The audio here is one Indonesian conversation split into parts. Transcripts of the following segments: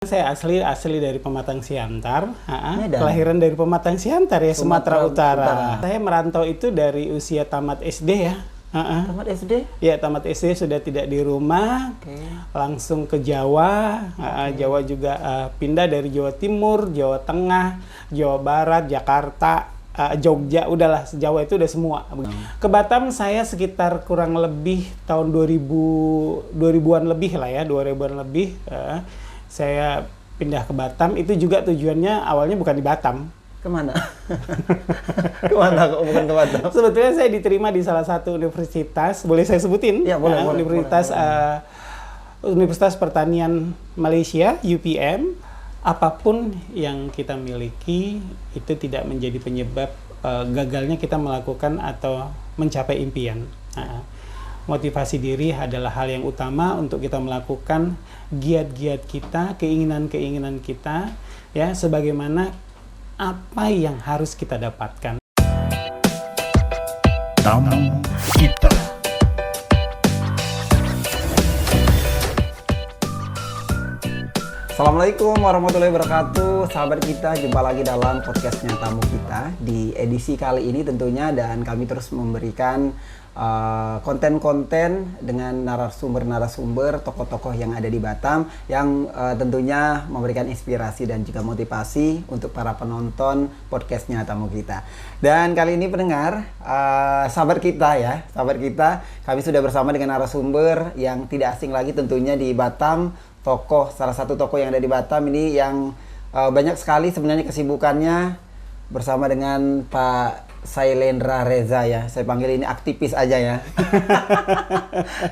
Saya asli dari Pematang Siantar, kelahiran dari Pematang Siantar ya, Sumatera Utara. Saya merantau itu dari usia tamat SD ya. Tamat SD? Ya, tamat SD sudah tidak di rumah, langsung ke Jawa. Jawa juga pindah dari Jawa Timur, Jawa Tengah, Jawa Barat, Jakarta, Jogja, udahlah Jawa itu udah semua. Ke Batam saya sekitar kurang lebih tahun 2000-an lebih lah ya, 2000-an lebih. Saya pindah ke Batam, itu juga tujuannya awalnya bukan di Batam. Kemana? Kemana kok bukan ke Batam? Sebetulnya saya diterima di salah satu universitas, boleh saya sebutin? Ya, boleh, Universitas Universitas Pertanian Malaysia, UPM. Apapun yang kita miliki itu tidak menjadi penyebab gagalnya kita melakukan atau mencapai impian. Motivasi diri adalah hal yang utama untuk kita melakukan giat-giat kita, keinginan-keinginan kita, ya, sebagaimana apa yang harus kita dapatkan. Tamu kita. Assalamualaikum warahmatullahi wabarakatuh. Sahabat kita, jumpa lagi dalam podcastnya Tamu Kita. Di edisi kali ini tentunya, dan kami terus memberikan konten-konten dengan narasumber-narasumber tokoh-tokoh yang ada di Batam yang tentunya memberikan inspirasi dan juga motivasi untuk para penonton podcastnya Tamu Kita. Dan kali ini pendengar, sahabat kita, kami sudah bersama dengan narasumber yang tidak asing lagi tentunya di Batam. Salah satu tokoh yang ada di Batam ini yang banyak sekali sebenarnya kesibukannya, bersama dengan Pak Sailendra Reza ya. Saya panggil ini aktivis aja ya.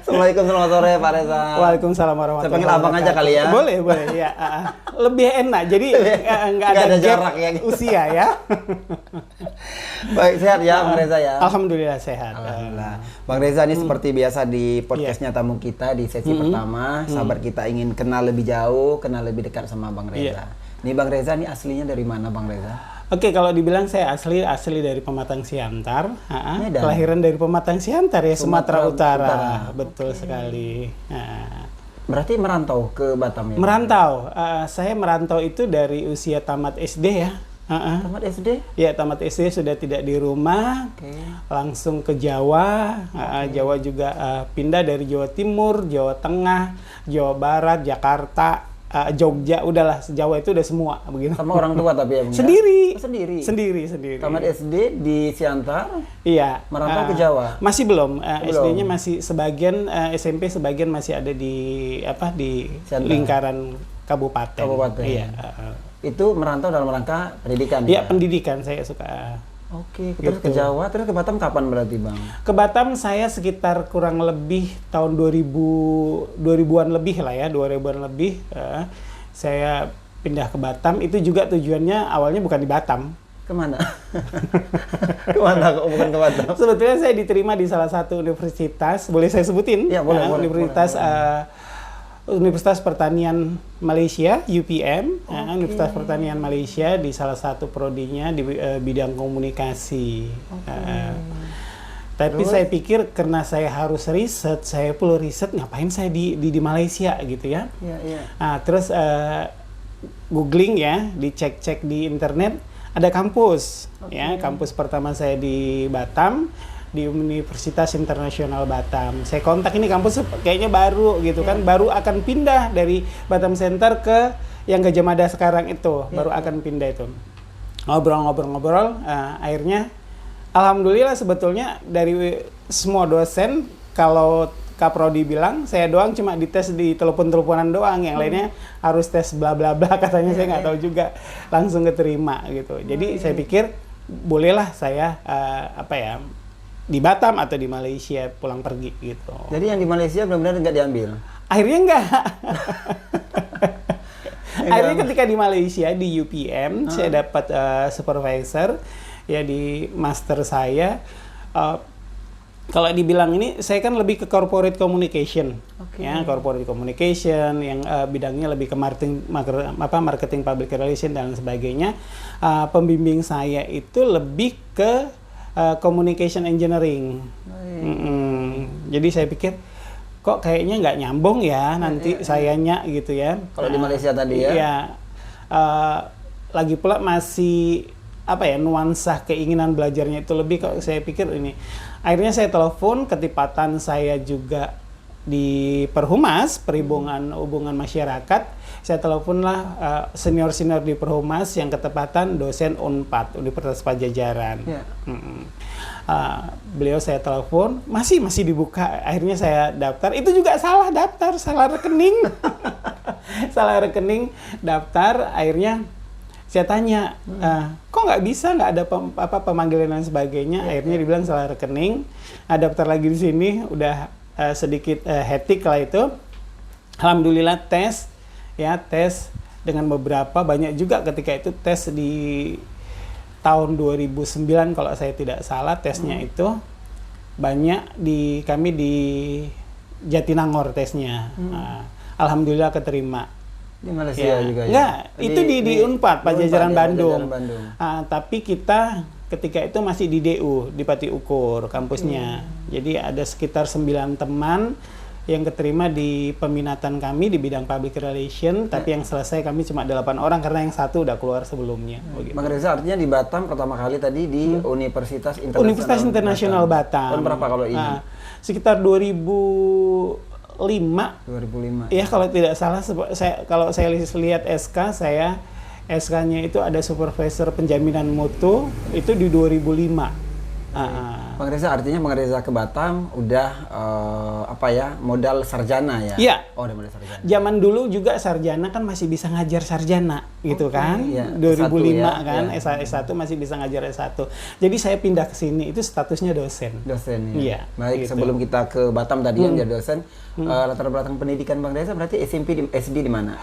Assalamualaikum, selamat sore Pak Reza. Waalaikumsalam warahmatullahi wabarakatuh. Saya panggil abang aja kali ya. Boleh ya. Lebih enak, jadi nggak ada jarak ya gitu. usia ya. Baik, sehat ya Bang Reza ya? Alhamdulillah sehat. Alhamdulillah. Bang Reza ini seperti biasa di podcastnya Tamu Kita di sesi pertama, sahabat kita ingin kenal lebih jauh, kenal lebih dekat sama Bang Reza. Nih Bang Reza, ini aslinya dari mana Bang Reza? Oke, kalau dibilang saya asli dari Pematang Siantar, kelahiran dari Pematang Siantar ya, Sumatera Utara. Betul sekali. Berarti merantau ke Batam ya? Merantau, saya merantau itu dari usia tamat SD ya. Tamat SD? Ya, tamat SD sudah tidak di rumah, langsung ke Jawa. Jawa juga pindah dari Jawa Timur, Jawa Tengah, Jawa Barat, Jakarta, Jogja, udahlah Jawa itu udah semua begitu. Sama orang tua tapi ya Bang? Sendiri. Oh, Sendiri. Tamat SD di Siantar? Iya. Merantau ke Jawa? Masih belum. SD-nya masih sebagian, SMP sebagian masih ada di Siantar, lingkaran kabupaten. Iya. Itu merantau dalam rangka pendidikan? Iya, pendidikan saya suka. Oke, terus gitu. ke Jawa, terus ke Batam kapan berarti Bang? Ke Batam saya sekitar kurang lebih tahun 2000-an lebih lah ya, 2000-an lebih. Saya pindah ke Batam, itu juga tujuannya awalnya bukan di Batam. Kemana? Kemana kok bukan ke Batam? Sebetulnya saya diterima di salah satu universitas, boleh saya sebutin? Ya, boleh. Universitas Universitas Pertanian Malaysia, UPM, Universitas Pertanian Malaysia, di salah satu prodinya di bidang komunikasi. Tapi terus, saya pikir karena saya harus riset, saya perlu riset, ngapain saya di Malaysia gitu ya. Terus googling ya, dicek-cek di internet, ada kampus. Ya, kampus pertama saya di Batam, di Universitas Internasional Batam. Saya kontak, ini kampus kayaknya baru gitu kan, baru akan pindah dari Batam Center ke yang Gajah Mada sekarang itu, baru akan pindah itu. Ngobrol-ngobrol, akhirnya alhamdulillah sebetulnya dari semua dosen, kalau Kaprodi bilang, saya doang cuma dites di telepon-teleponan doang, yang lainnya harus tes bla bla bla, katanya saya nggak tahu juga, langsung keterima gitu. Jadi saya pikir bolehlah saya di Batam atau di Malaysia pulang pergi gitu. Jadi yang di Malaysia benar-benar nggak diambil? Akhirnya enggak. Akhirnya ketika di Malaysia di UPM saya dapat supervisor ya di master saya. Kalau dibilang ini saya kan lebih ke corporate communication. Ya, corporate communication yang bidangnya lebih ke marketing public relation dan sebagainya. Pembimbing saya itu lebih ke communication engineering. Jadi saya pikir kok kayaknya nggak nyambung ya nanti sayanya gitu ya. Kalau di Malaysia tadi ya? Iya. Lagi pula masih nuansa keinginan belajarnya itu lebih, kok saya pikir ini. Akhirnya saya telepon, ketipatan saya juga di Perhumas, Perhubungan Hubungan Masyarakat. Saya teleponlah senior-senior di Perhumas yang ketepatan dosen UNPAD, Universitas Padjadjaran. Ya. Beliau saya telepon, masih dibuka. Akhirnya saya daftar. Itu juga salah daftar, salah rekening. Salah rekening daftar. Akhirnya saya tanya, kok nggak bisa, nggak ada pemanggilan dan sebagainya. Akhirnya dibilang salah rekening. Daftar lagi di sini, udah sedikit hektik lah itu. Alhamdulillah tes dengan beberapa, banyak juga ketika itu tes di tahun 2009 kalau saya tidak salah tesnya itu banyak kami di Jatinangor tesnya. Alhamdulillah keterima. Di Malaysia juga ya? Enggak, itu di UNPAD, Padjadjaran Bandung. Bandung. Tapi kita ketika itu masih di DU, di Pati Ukur kampusnya. Jadi ada sekitar 9 teman yang keterima di peminatan kami di bidang public relation, tapi yang selesai kami cuma 8 orang karena yang satu udah keluar sebelumnya. Bang Reza, artinya di Batam pertama kali tadi di Universitas Internasional Batam. Tahun berapa kalau ini? Sekitar 2005. Ya kalau tidak salah, kalau saya lihat SK saya, SK-nya itu ada supervisor penjaminan mutu itu di 2005. Bang Reza, artinya Bang Reza ke Batam udah modal sarjana ya? Iya. Oh, udah modal sarjana. Zaman dulu juga sarjana kan masih bisa ngajar sarjana gitu kan. Iya. 2005 S1 kan, ya. S1 masih bisa ngajar S1. Jadi saya pindah ke sini itu statusnya dosen. Dosen ya. Iya. Baik, gitu. sebelum kita ke Batam tadi yang jadi dosen, latar belakang pendidikan Bang Reza berarti SD di mana?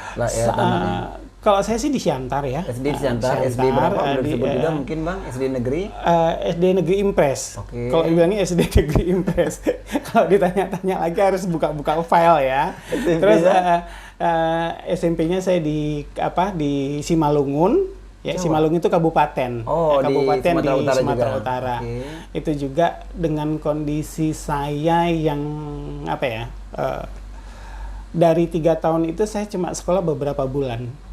Kalau saya sih di Siantar ya. SD di Siantar, SD berapa? Boleh disebut juga mungkin Bang, SD negeri? SD Negeri Impres. Oke. Kalau dibilangnya SD Negeri Impres. Kalau ditanya-tanya lagi harus buka-buka file ya. SMP Terus ya? SMP-nya saya di Simalungun. Ya, Simalungun itu kabupaten. Oh, kabupaten di Sumatera Utara. Okay. Itu juga dengan kondisi saya yang dari 3 tahun itu saya cuma sekolah beberapa bulan.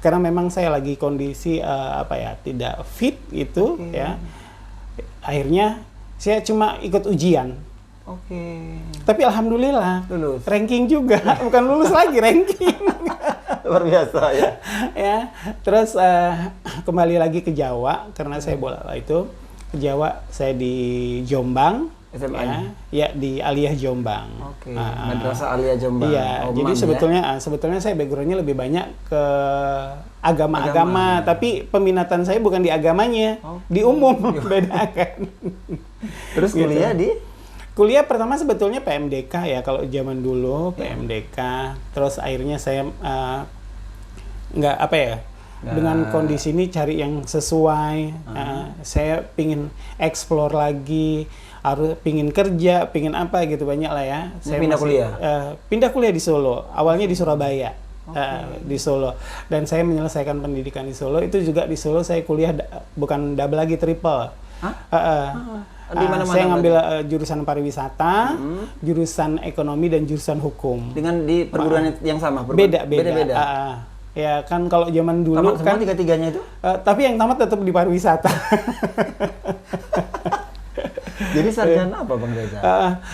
Karena memang saya lagi kondisi tidak fit itu ya. Akhirnya saya cuma ikut ujian. Tapi alhamdulillah lulus. Ranking juga, bukan lulus lagi, ranking. Luar biasa ya. Ya. Terus kembali lagi ke Jawa karena saya bola itu ke Jawa, saya di Jombang. SMA ya di Aliyah Jombang. Madrasah Aliyah Jombang. Iya, jadi sebetulnya saya backgroundnya lebih banyak ke agama-agama, tapi peminatan saya bukan di agamanya, di umum beda kan. Terus kuliah di? Kuliah pertama sebetulnya PMDK ya, kalau zaman dulu PMDK, terus akhirnya saya dengan kondisi ini cari yang sesuai, saya pingin explore lagi, harus pingin kerja, pingin apa gitu, banyak lah ya. Saya pindah kuliah di Solo, awalnya di Surabaya, di Solo, dan saya menyelesaikan pendidikan di Solo. Itu juga di Solo saya kuliah bukan double lagi, triple. Saya ngambil jurusan pariwisata, jurusan ekonomi dan jurusan hukum. Dengan di perguruan yang sama? Beda. Ya kan kalau zaman dulu tamat kan tiga-tiganya itu? Tapi yang tamat tetap di pariwisata. Jadi sarjana apa Bang Reza?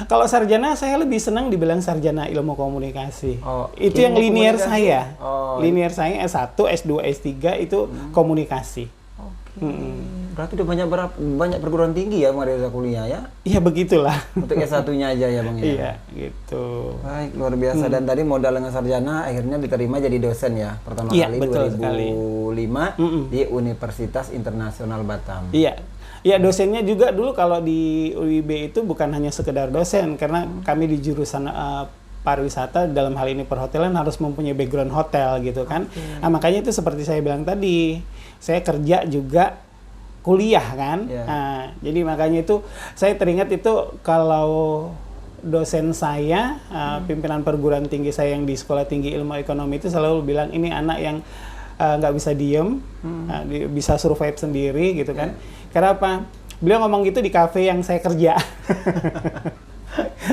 Kalau sarjana saya lebih senang dibilang sarjana ilmu komunikasi. Itu yang linear saya. Linear saya S1, S2, S3 itu komunikasi. Berarti udah banyak perguruan tinggi ya Bang Reza kuliah ya? Iya begitulah. Untuk S1-nya aja ya Bang ya? Iya gitu. Baik, luar biasa. Dan tadi modal dengan sarjana akhirnya diterima jadi dosen ya? Pertama kali 2005 di Universitas Internasional Batam. Iya. Ya dosennya juga dulu kalau di UIB itu bukan hanya sekedar dosen, karena kami di jurusan pariwisata dalam hal ini perhotelan harus mempunyai background hotel gitu kan. Nah, makanya itu seperti saya bilang tadi, saya kerja juga kuliah kan. Jadi makanya itu saya teringat itu kalau dosen saya, pimpinan perguruan tinggi saya yang di Sekolah Tinggi Ilmu Ekonomi itu selalu bilang ini anak yang nggak bisa diem, bisa survive sendiri gitu kan. Karena apa? Beliau ngomong gitu di kafe yang saya kerja.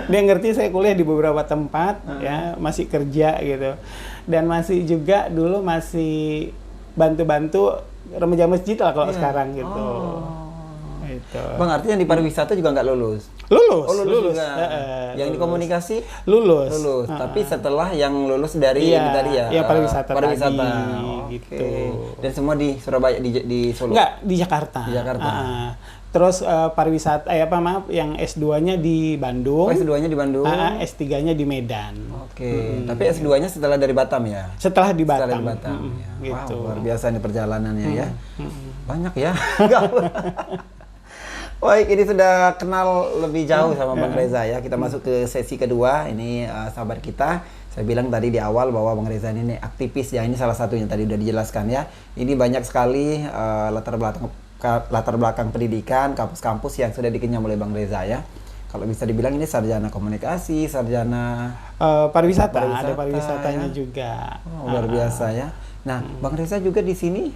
Dia ngerti saya kuliah di beberapa tempat, ya, masih kerja gitu. Dan masih juga dulu masih bantu-bantu remaja masjid lah kalau sekarang gitu. Gitu. Bang, artinya di pariwisata juga nggak lulus? Lulus, Oh, lulus juga. Yang di lulus. komunikasi? Lulus. Tapi setelah yang lulus dari Iya, ini tadi ya? iya, pariwisata tadi, Oke. gitu. Dan semua di Surabaya, di Solo? Enggak, di Jakarta. Di Jakarta. Terus pariwisata, yang S2-nya di Bandung. Oh, S2-nya di Bandung? S3-nya di Medan. Oke. Tapi S2-nya setelah dari Batam ya? Setelah di Batam. Setelah di Batam. Ya. Gitu. Wow, luar biasa nih perjalanannya ya. Banyak ya. Baik, ini sudah kenal lebih jauh sama Bang Reza ya. Kita masuk ke sesi kedua. Ini sahabat kita. Saya bilang tadi di awal bahwa Bang Reza ini aktivis ya. Ini salah satunya tadi udah dijelaskan ya. Ini banyak sekali latar belakang pendidikan, kampus-kampus yang sudah dikenyam oleh Bang Reza ya. Kalau bisa dibilang ini sarjana komunikasi, sarjana pariwisata, ada pariwisatanya ya. juga. Luar biasa ya. Nah, Bang Reza juga di sini.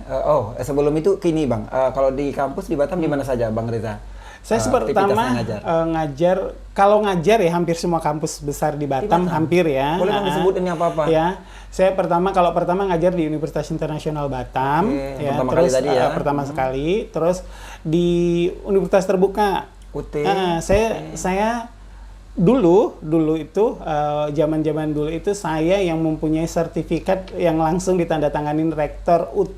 Sebelum itu kini Bang, kalau di kampus di Batam di mana saja Bang Reza? Saya pertama ngajar. Kalau ngajar ya hampir semua kampus besar di Batam, hampir ya. Boleh Bang disebut ini apa-apa? Ya, saya pertama ngajar di Universitas Internasional Batam. Ya, pertama terus kali tadi ya. Pertama sekali, terus di Universitas Terbuka. UT. Saya dulu itu zaman dulu itu saya yang mempunyai sertifikat yang langsung ditandatanganin rektor UT.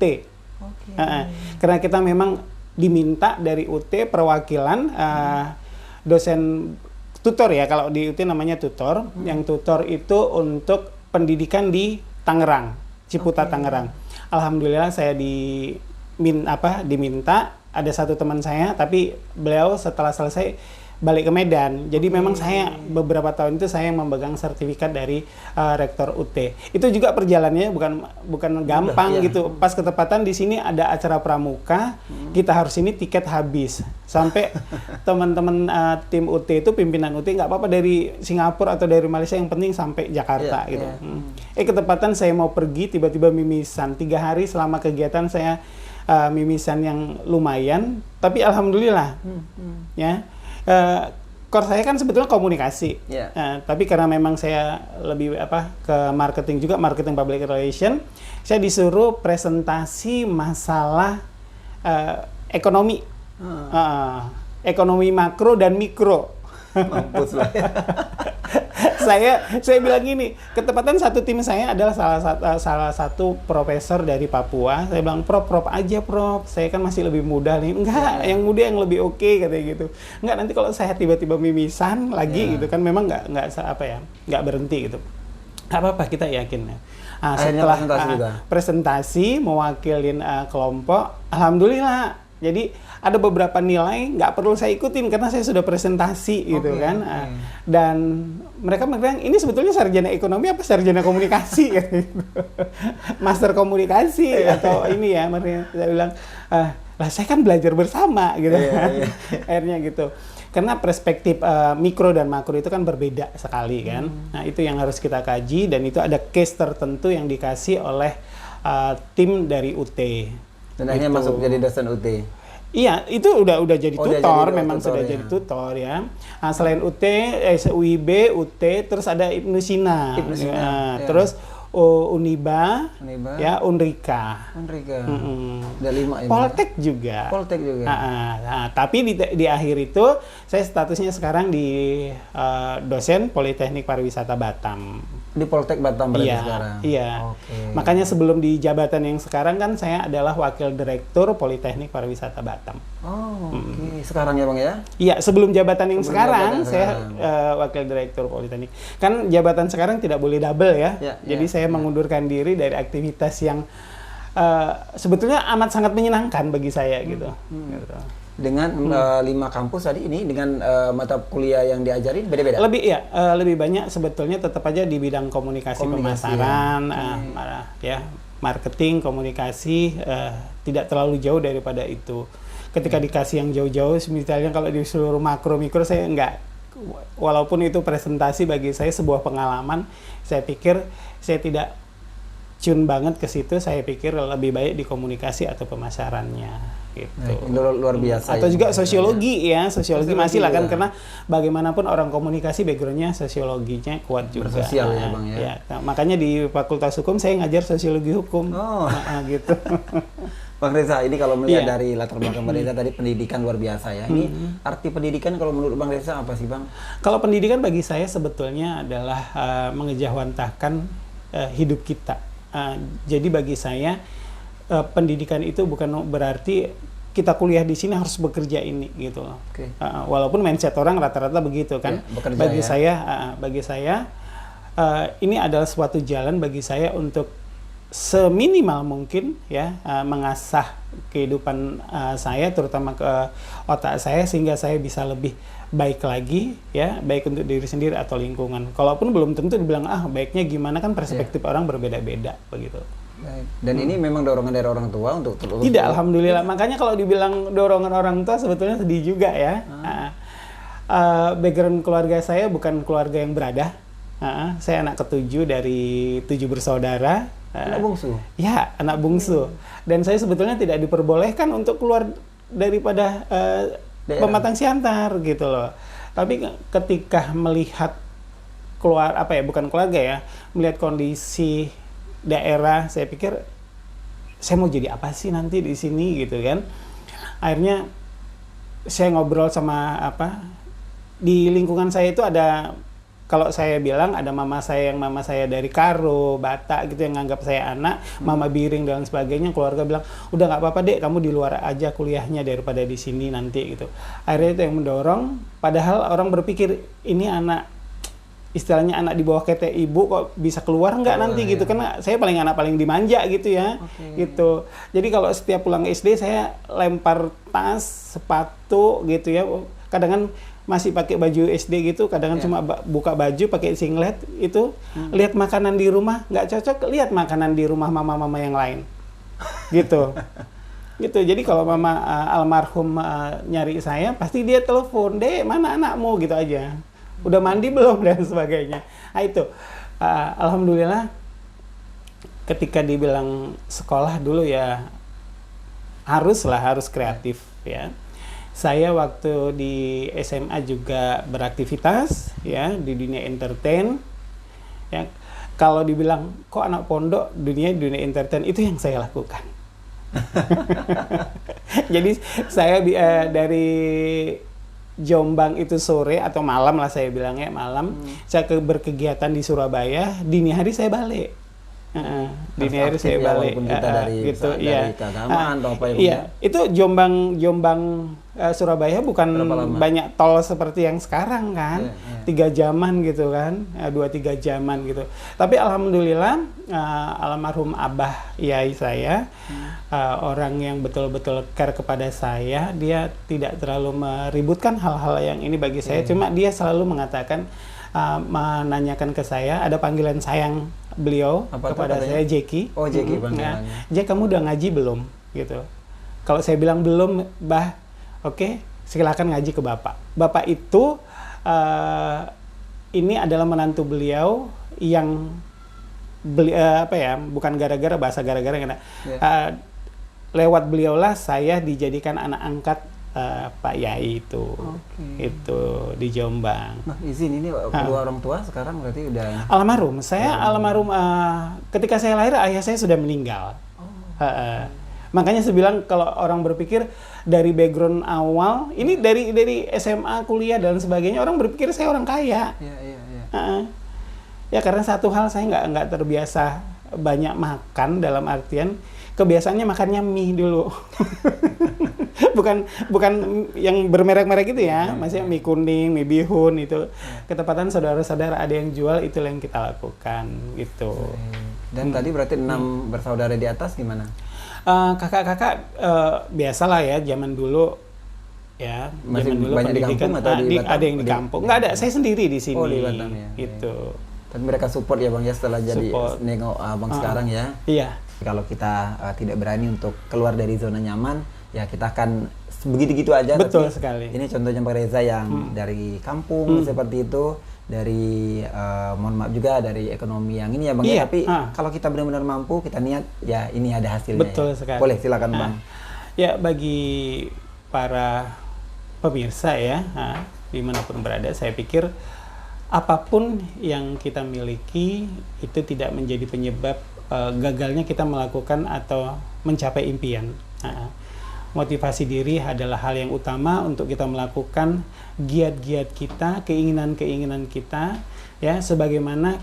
Karena kita memang diminta dari UT perwakilan dosen tutor ya, kalau di UT namanya tutor. Yang tutor itu untuk pendidikan di Tangerang, Ciputat Tangerang. Alhamdulillah saya diminta. Ada satu teman saya, tapi beliau setelah selesai balik ke Medan. Jadi memang saya beberapa tahun itu saya yang memegang sertifikat dari rektor UT. Itu juga perjalanannya bukan gampang gitu. Pas ketepatan di sini ada acara pramuka, kita harus ini tiket habis. Sampai teman-teman tim UT itu, pimpinan UT, nggak apa-apa dari Singapura atau dari Malaysia, yang penting sampai Jakarta gitu. Ketepatan saya mau pergi, tiba-tiba mimisan. 3 hari selama kegiatan saya mimisan yang lumayan, tapi alhamdulillah ya. Core saya kan sebetulnya komunikasi, tapi karena memang saya lebih ke marketing juga, marketing public relation, saya disuruh presentasi masalah ekonomi, ekonomi makro dan mikro. Mampus lah. Saya bilang gini, ketepatan satu tim saya adalah salah satu profesor dari Papua. Saya bilang, Prof aja Prof, saya kan masih lebih muda nih. Enggak, yang muda yang lebih oke, katanya gitu. Enggak, nanti kalau saya tiba-tiba mimisan lagi gitu kan, memang nggak berhenti gitu. Nggak apa-apa, kita yakin. Setelah presentasi mewakilin kelompok, alhamdulillah. Jadi ada beberapa nilai nggak perlu saya ikutin karena saya sudah presentasi gitu kan. Dan mereka bilang, ini sebetulnya sarjana ekonomi apa sarjana komunikasi gitu. Master komunikasi atau ini ya. Saya bilang, lah saya kan belajar bersama gitu kan. Akhirnya gitu. Karena perspektif mikro dan makro itu kan berbeda sekali kan. Nah, itu yang harus kita kaji, dan itu ada case tertentu yang dikasih oleh tim dari UT. Dan akhirnya masuk jadi dosen UT. Iya, itu udah jadi tutor, memang sudah jadi tutor ya. Nah, selain UT, UIB, UT, terus ada Ibnu Sina. Terus Uniba, ya, Unrika. Ada 5 ya. Poltek juga. Tapi di akhir itu saya statusnya sekarang di dosen Politeknik Pariwisata Batam. Di Poltek Batam berarti sekarang? Iya. Makanya sebelum di jabatan yang sekarang kan saya adalah Wakil Direktur Politeknik Pariwisata Batam. Sekarang ya Bang ya? Iya, sebelum jabatan yang sekarang saya Wakil Direktur Politeknik. Kan jabatan sekarang tidak boleh double ya. Jadi saya mengundurkan diri dari aktivitas yang sebetulnya amat sangat menyenangkan bagi saya gitu. Dengan 5 kampus tadi ini, dengan mata kuliah yang diajarin beda-beda? Lebih banyak sebetulnya tetap aja di bidang komunikasi pemasaran, ya, marketing, komunikasi, tidak terlalu jauh daripada itu. Ketika dikasih yang jauh-jauh, misalnya kalau di seluruh makro mikro, saya enggak, walaupun itu presentasi bagi saya sebuah pengalaman, saya pikir saya tidak tune banget ke situ. Saya pikir lebih baik di komunikasi atau pemasarannya. gitu. Luar biasa. Atau ya, juga Bang Reza, sosiologi ya, sosiologi masih lah kan, juga. karena bagaimanapun orang komunikasi backgroundnya sosiologinya kuat juga. Bersosial ya, Bang, ya. Nah, makanya di Fakultas Hukum saya ngajar sosiologi hukum. Oh. Gitu. Bang Reza, ini kalau melihat Iya. dari latar belakang Bang Reza tadi pendidikan luar biasa ya. Ini arti pendidikan kalau menurut Bang Reza apa sih, Bang? Kalau pendidikan bagi saya sebetulnya adalah mengejawantahkan hidup kita. Jadi bagi saya pendidikan itu bukan berarti kita kuliah di sini harus bekerja ini gitu loh. Oke. Walaupun mindset orang rata-rata begitu kan. Ya, bekerja Bagi saya ini adalah suatu jalan bagi saya untuk seminimal mungkin ya mengasah kehidupan saya, terutama ke otak saya, sehingga saya bisa lebih baik lagi ya, baik untuk diri sendiri atau lingkungan. Kalaupun belum tentu dibilang baiknya gimana, kan perspektif orang berbeda-beda begitu. Baik. Dan ini memang dorongan dari orang tua untuk terus. Tidak, alhamdulillah. Makanya kalau dibilang dorongan orang tua sebetulnya sedih juga ya. Background keluarga saya bukan keluarga yang berada. Saya anak ketujuh dari 7 bersaudara. Anak bungsu. Ya, anak bungsu. Dan saya sebetulnya tidak diperbolehkan untuk keluar daripada pematang siantar gitu loh. Tapi ketika melihat bukan keluarga ya, melihat kondisi daerah, saya pikir saya mau jadi apa sih nanti di sini gitu kan. Akhirnya saya ngobrol sama di lingkungan saya itu ada, kalau saya bilang ada mama saya dari Karo, Batak gitu, yang nganggap saya anak, mama Biring dan sebagainya. Keluarga bilang, udah nggak apa-apa dek, kamu di luar aja kuliahnya daripada di sini nanti gitu. Akhirnya itu yang mendorong, padahal orang berpikir ini istilahnya anak di bawah ketek ibu kok bisa keluar nggak nanti gitu, karena saya anak paling dimanja gitu ya. Gitu. Jadi kalau setiap pulang SD saya lempar tas, sepatu gitu ya, kadang kan masih pakai baju SD gitu, kadang cuma buka baju pakai singlet itu, lihat makanan di rumah nggak cocok, lihat makanan di rumah mama-mama yang lain gitu. Gitu. Jadi kalau mama almarhum nyari saya, pasti dia telepon, "Dek, mana anakmu?" gitu aja. Udah mandi belum dan sebagainya. Nah itu alhamdulillah ketika dibilang sekolah dulu ya harus kreatif ya. Saya waktu di SMA juga beraktivitas ya di dunia entertain ya. Kalau dibilang kok anak pondok dunia entertain, itu yang saya lakukan. Jadi saya dari Jombang itu sore atau malam lah saya bilangnya malam, saya berkegiatan di Surabaya, dini hari saya balik. Dini hari saya balik. Gitu, dari keagamaan atau apa ya? Iya, itu Jombang Surabaya bukan banyak tol seperti yang sekarang kan, 3 jaman gitu kan, 2-3 jaman gitu. Tapi alhamdulillah almarhum abah yai saya, orang yang betul-betul care kepada saya, dia tidak terlalu meributkan hal-hal yang ini bagi saya, cuma dia selalu mengatakan, menanyakan ke saya, ada panggilan sayang beliau kepada saya, Jeki. Oh, Jeki panggilannya. Jack, kamu udah ngaji belum? Gitu. Kalau saya bilang belum, Bah, oke, silakan ngaji ke Bapak. Bapak itu ini adalah menantu beliau yang bukan gara-gara, bahasa gara-gara, lewat beliaulah saya dijadikan anak angkat Pak Yai itu. Itu di Jombang. Nah, izin ini kedua orang tua sekarang berarti udah almarhum. Almarhum ketika saya lahir ayah saya sudah meninggal. Makanya saya bilang kalau orang berpikir dari background awal, ini dari SMA, kuliah dan sebagainya, orang berpikir saya orang kaya. Ya karena satu hal, saya nggak terbiasa banyak makan, dalam artian kebiasaannya makannya mie dulu. bukan yang bermerek-merek gitu ya, maksudnya mie kuning, mie bihun itu. Ketepatan saudara-saudara ada yang jual, itu yang kita lakukan gitu. Dan tadi berarti 6 bersaudara di atas gimana? Kakak-kakak biasalah ya, zaman dulu ya. Masih zaman dulu banyak di kampung atau di Batam? ada yang di kampung. Nggak ada, saya sendiri di sini. Oh, di Batam ya. Gitu. Dan mereka support ya Bang ya setelah jadi nengok Abang sekarang ya. Iya. Kalau kita tidak berani untuk keluar dari zona nyaman, ya kita akan begitu-gitu aja. Betul tapi sekali. Ini contohnya Pak Reza yang dari kampung seperti itu, dari mohon maaf juga dari ekonomi yang ini ya Bang ya. Tapi kalau kita benar-benar mampu, kita niat ya ini ada hasilnya. Betul ya. sekali. Boleh silakan Bang. Ya, bagi para pemirsa ya, dimanapun berada, saya pikir apapun yang kita miliki itu tidak menjadi penyebab gagalnya kita melakukan atau mencapai impian. Motivasi diri adalah hal yang utama untuk kita melakukan giat-giat kita, keinginan-keinginan kita, ya, sebagaimana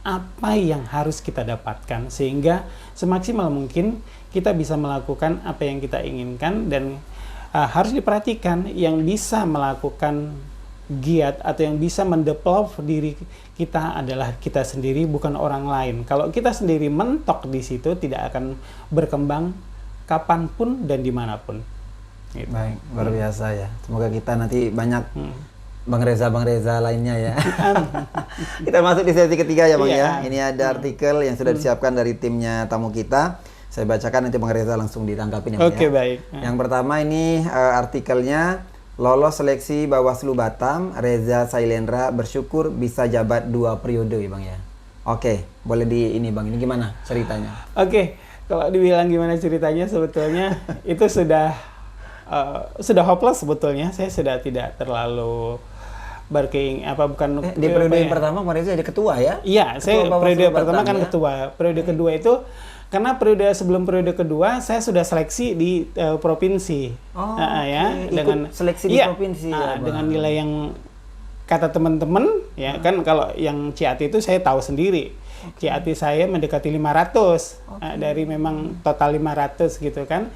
apa yang harus kita dapatkan, sehingga semaksimal mungkin kita bisa melakukan apa yang kita inginkan. Dan harus diperhatikan, yang bisa melakukan giat atau yang bisa mendevelop diri kita adalah kita sendiri, bukan orang lain. Kalau kita sendiri mentok di situ, tidak akan berkembang kapanpun dan dimanapun. Gitu. Baik, luar biasa ya. Semoga kita nanti banyak Bang Reza lainnya ya. Kita masuk di sesi ketiga ya Bang ya. Ini ada artikel yang sudah disiapkan dari timnya tamu kita. Saya bacakan, nanti Bang Reza langsung ditangkapin ya Bang. Oke, ya. baik. Yang pertama ini artikelnya, lolos seleksi Bawaslu Batam, Reza Sailendra bersyukur bisa jabat 2 periode ya Bang ya. Oke, boleh di ini Bang, ini gimana ceritanya? Oke. Kalau dibilang gimana ceritanya, sebetulnya itu sudah hopeless sebetulnya. Saya sudah tidak terlalu bukan di periode yang pertama Bang Reza jadi ketua ya? Iya, saya periode pertama kan ketua. Periode kedua itu karena sebelum periode kedua saya sudah seleksi di provinsi. Ya, dengan seleksi di provinsi ya, dengan nilai yang kata teman-teman ya, kan kalau yang CAT itu saya tahu sendiri. CAT saya mendekati 500 dari memang total 500 gitu kan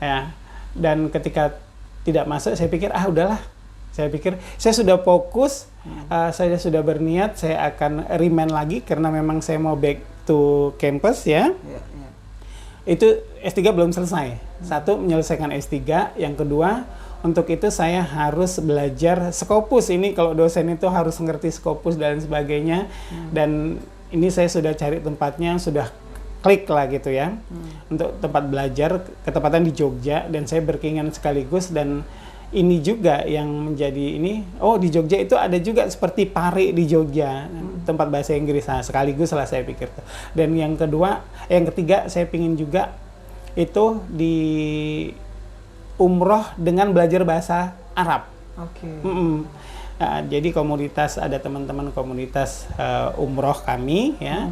ya. Dan ketika tidak masuk, saya pikir udahlah, saya pikir saya sudah fokus, saya sudah berniat saya akan remand lagi karena memang saya mau back to campus ya. Itu S3 belum selesai. Satu, menyelesaikan S3, yang kedua untuk itu saya harus belajar Scopus. Ini kalau dosen itu harus ngerti Scopus dan sebagainya. Dan ini saya sudah cari tempatnya, sudah klik lah gitu ya. Untuk tempat belajar, ketepatan di Jogja, dan saya berkeinginan sekaligus. Dan ini juga yang menjadi ini, di Jogja itu ada juga seperti Pare di Jogja, tempat bahasa Inggris. Sekaligus lah saya pikir. Dan yang ketiga saya pingin juga itu di umroh dengan belajar bahasa Arab. Jadi ada teman-teman komunitas umroh kami ya,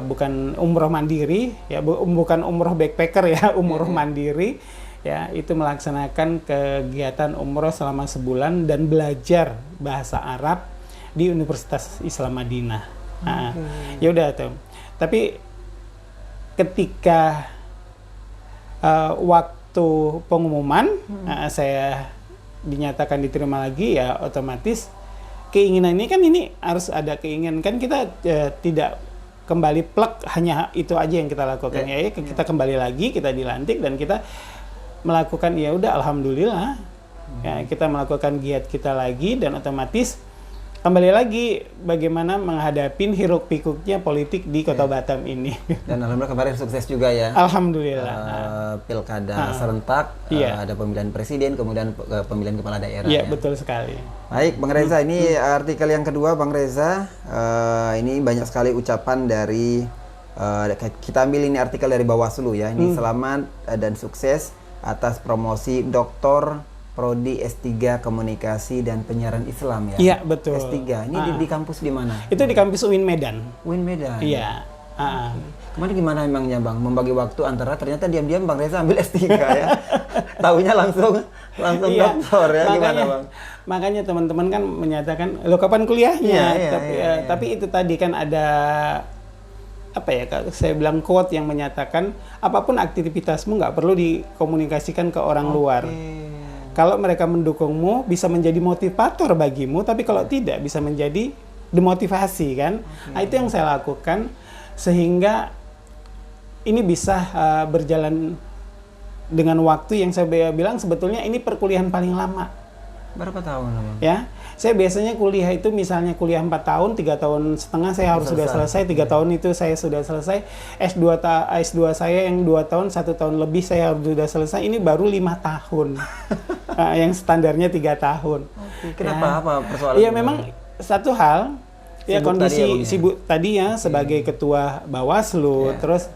bukan umroh mandiri ya, bukan umroh backpacker ya, umroh mandiri ya, itu melaksanakan kegiatan umroh selama sebulan dan belajar bahasa Arab di Universitas Islam Madinah. Ya udah tuh. Tapi ketika waktu pengumuman saya dinyatakan diterima lagi, ya otomatis keinginan ini harus ada keinginan, kan kita tidak kembali plek hanya itu aja yang kita lakukan kita kembali lagi, kita dilantik dan kita melakukan, ya udah alhamdulillah ya, kita melakukan giat kita lagi dan otomatis kembali lagi bagaimana menghadapi hiruk pikuknya politik di Kota Batam ini. Dan alhamdulillah kemarin sukses juga ya. Alhamdulillah. Pilkada serentak, ada pemilihan presiden, kemudian pemilihan kepala daerah. Iya, betul sekali. Baik, Bang Reza, ini artikel yang kedua, Bang Reza. Ini banyak sekali ucapan dari, kita ambil ini artikel dari Bawaslu ya. Ini selamat dan sukses atas promosi Doktor Prodi S3 Komunikasi dan Penyiaran Islam ya? Iya, betul. S3, ini di kampus di mana? Itu di kampus UIN Medan. UIN Medan? Iya. Kemarin gimana emangnya Bang, membagi waktu antara ternyata diam-diam Bang Reza ambil S3 ya? Taunya langsung doktor ya, gimana Bang? Makanya teman-teman kan menyatakan, lo kapan kuliahnya? Tapi itu tadi kan ada, saya bilang quote yang menyatakan, apapun aktivitasmu nggak perlu dikomunikasikan ke orang luar. Kalau mereka mendukungmu, bisa menjadi motivator bagimu, tapi kalau tidak, bisa menjadi demotivasi kan. Itu yang saya lakukan, sehingga ini bisa berjalan dengan waktu yang saya bilang sebetulnya ini perkuliahan paling lama. Berapa tahun Bang? Ya, saya biasanya kuliah itu misalnya kuliah 4 tahun, 3 tahun setengah saya harus sudah selesai, 3 tahun itu saya sudah selesai. S2 saya yang 2 tahun, 1 tahun lebih saya harus sudah selesai, ini baru 5 tahun. Yang standarnya 3 tahun. Kenapa? Apa persoalan? Iya, memang satu hal, ya kondisi sibuk tadi ya sebagai ketua Bawaslu, terus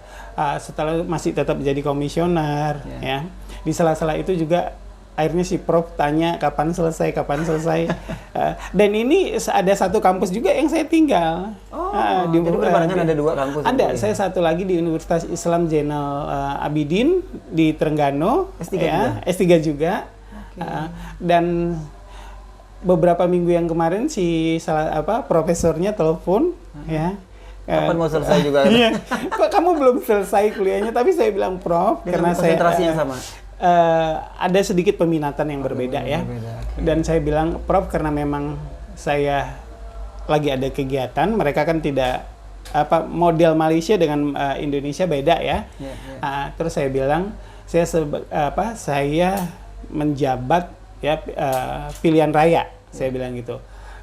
setelah masih tetap jadi komisioner, ya. Di sela-sela itu juga akhirnya si Prof tanya kapan selesai. Dan ini ada satu kampus juga yang saya tinggal. Jadi berbarengan ada 2 kampus. Ada, saya satu lagi di Universitas Islam Zainal Abidin di Trengganu. S3 ya, juga? S3 juga. Dan beberapa minggu yang kemarin profesornya telepon, ya. Kapan mau selesai juga? Iya. Kok kamu belum selesai kuliahnya? Tapi saya bilang, Prof, karena saya konsentrasinya sama. ada sedikit peminatan yang berbeda ya. Okay. Dan saya bilang, Prof, karena memang saya lagi ada kegiatan, mereka kan tidak model Malaysia dengan Indonesia beda ya. Terus saya bilang, saya menjabat ya pilihan raya, saya bilang gitu.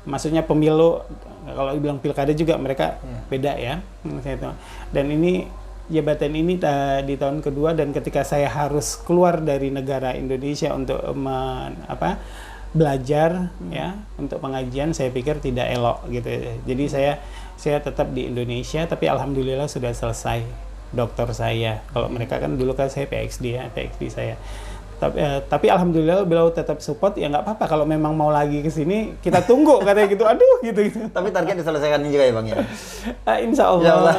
Maksudnya pemilu, kalau bilang pilkada juga mereka beda ya. Dan ini jabatan ini di tahun kedua, dan ketika saya harus keluar dari negara Indonesia untuk belajar ya untuk pengajian, saya pikir tidak elok gitu. Jadi saya tetap di Indonesia, tapi alhamdulillah sudah selesai doktor saya. Kalau mereka kan dulu kan saya PhD saya. Tapi alhamdulillah beliau tetap support, ya nggak apa-apa kalau memang mau lagi ke sini kita tunggu katanya gitu. Aduh gitu. Tapi target diselesaikan juga ya Bang ya? Insya Allah.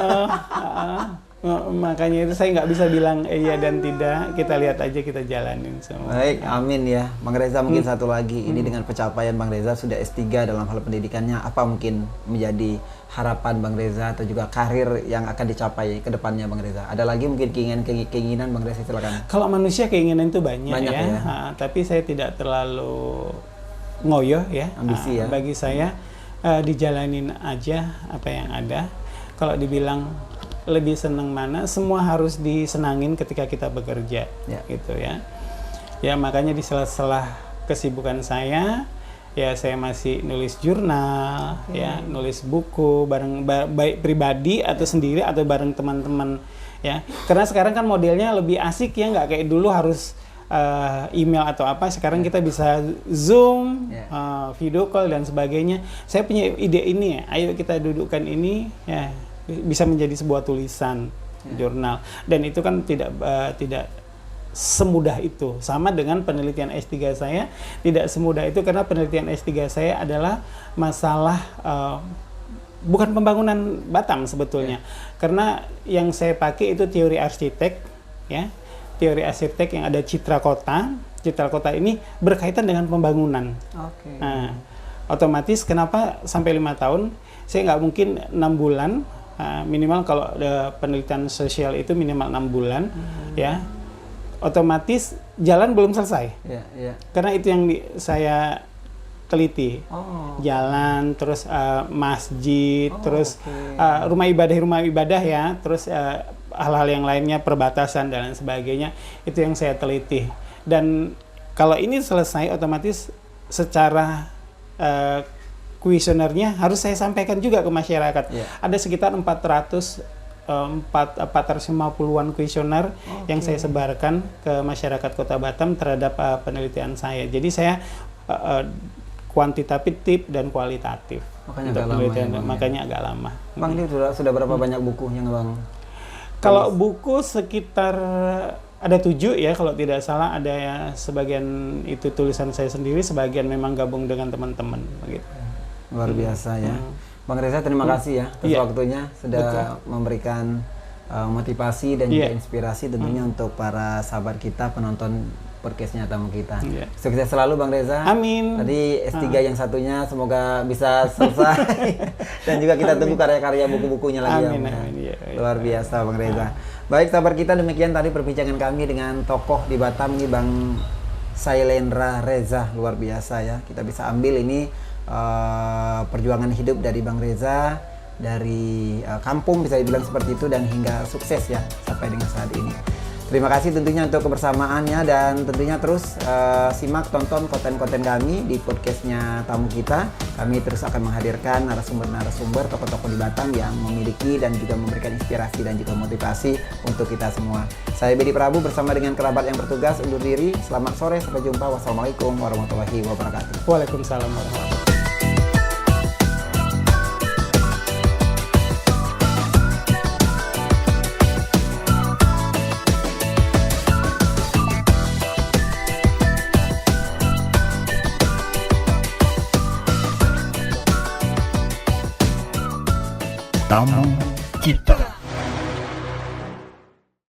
Makanya itu saya nggak bisa bilang iya dan tidak, kita lihat aja, kita jalanin semua. Baik, amin ya. Bang Reza mungkin satu lagi, ini dengan pencapaian Bang Reza sudah S3 dalam hal pendidikannya, apa mungkin menjadi harapan Bang Reza atau juga karir yang akan dicapai ke depannya Bang Reza? Ada lagi mungkin keinginan Bang Reza, silakan. Kalau manusia keinginan itu banyak ya. Tapi saya tidak terlalu ngoyo ya. Ambisi ya. Bagi saya dijalanin aja apa yang ada. Kalau dibilang lebih senang mana, semua harus disenangin ketika kita bekerja, gitu ya. Ya makanya di sela-sela kesibukan saya, ya saya masih nulis jurnal, ya nulis buku baik pribadi atau sendiri atau bareng teman-teman, ya. Karena sekarang kan modelnya lebih asik ya, nggak kayak dulu harus email atau apa. Sekarang kita bisa Zoom, video call dan sebagainya. Saya punya ide ini, ayo kita dudukkan ini, ya. Bisa menjadi sebuah tulisan jurnal, dan itu kan tidak semudah itu. Sama dengan penelitian S3 saya, tidak semudah itu karena penelitian S3 saya adalah masalah bukan pembangunan Batam sebetulnya. Karena yang saya pakai itu teori arsitek ya. Teori arsitek yang ada citra kota. Citra kota ini berkaitan dengan pembangunan. Nah, otomatis kenapa sampai 5 tahun? Saya nggak mungkin 6 bulan. Minimal kalau penelitian sosial itu minimal 6 bulan, ya. Otomatis jalan belum selesai, karena itu yang saya teliti. Jalan, terus masjid, terus rumah ibadah ya, terus hal-hal yang lainnya, perbatasan dan lain sebagainya, itu yang saya teliti. Dan kalau ini selesai, otomatis secara kuesionernya harus saya sampaikan juga ke masyarakat. Ada sekitar 450-an kuesioner yang saya sebarkan ke masyarakat Kota Batam terhadap penelitian saya. Jadi saya kuantitatif dan kualitatif. Makanya agak lama. Makanya agak lama. Bang, ini sudah berapa banyak buku yang Bang? Kalau buku sekitar ada 7 ya, kalau tidak salah. Ada ya, sebagian itu tulisan saya sendiri, sebagian memang gabung dengan teman-teman begitu. Luar biasa ya. Bang Reza, terima kasih ya atas waktunya sudah memberikan motivasi dan juga inspirasi tentunya untuk para sahabat kita, penonton podcastnya Tamu Kita. Sukses selalu Bang Reza. Amin. Tadi S3 yang satunya semoga bisa selesai. Dan juga kita tunggu karya-karya buku-bukunya lagi. Amin. Luar biasa Bang Reza. Baik sahabat kita, demikian tadi perbincangan kami dengan tokoh di Batam ini, Bang Sailendra Reza. Luar biasa ya. Kita bisa ambil ini perjuangan hidup dari Bang Reza dari kampung bisa dibilang seperti itu, dan hingga sukses ya sampai dengan saat ini. Terima kasih tentunya untuk kebersamaannya, dan tentunya terus simak, tonton konten-konten kami di podcastnya Tamu Kita. Kami terus akan menghadirkan narasumber-narasumber tokoh-tokoh di Batam yang memiliki dan juga memberikan inspirasi dan juga motivasi untuk kita semua. Saya Bedi Prabu bersama dengan kerabat yang bertugas undur diri. Selamat sore, sampai jumpa. Wassalamualaikum warahmatullahi wabarakatuh. Waalaikumsalam warahmatullahi wabarakatuh. tamu kita.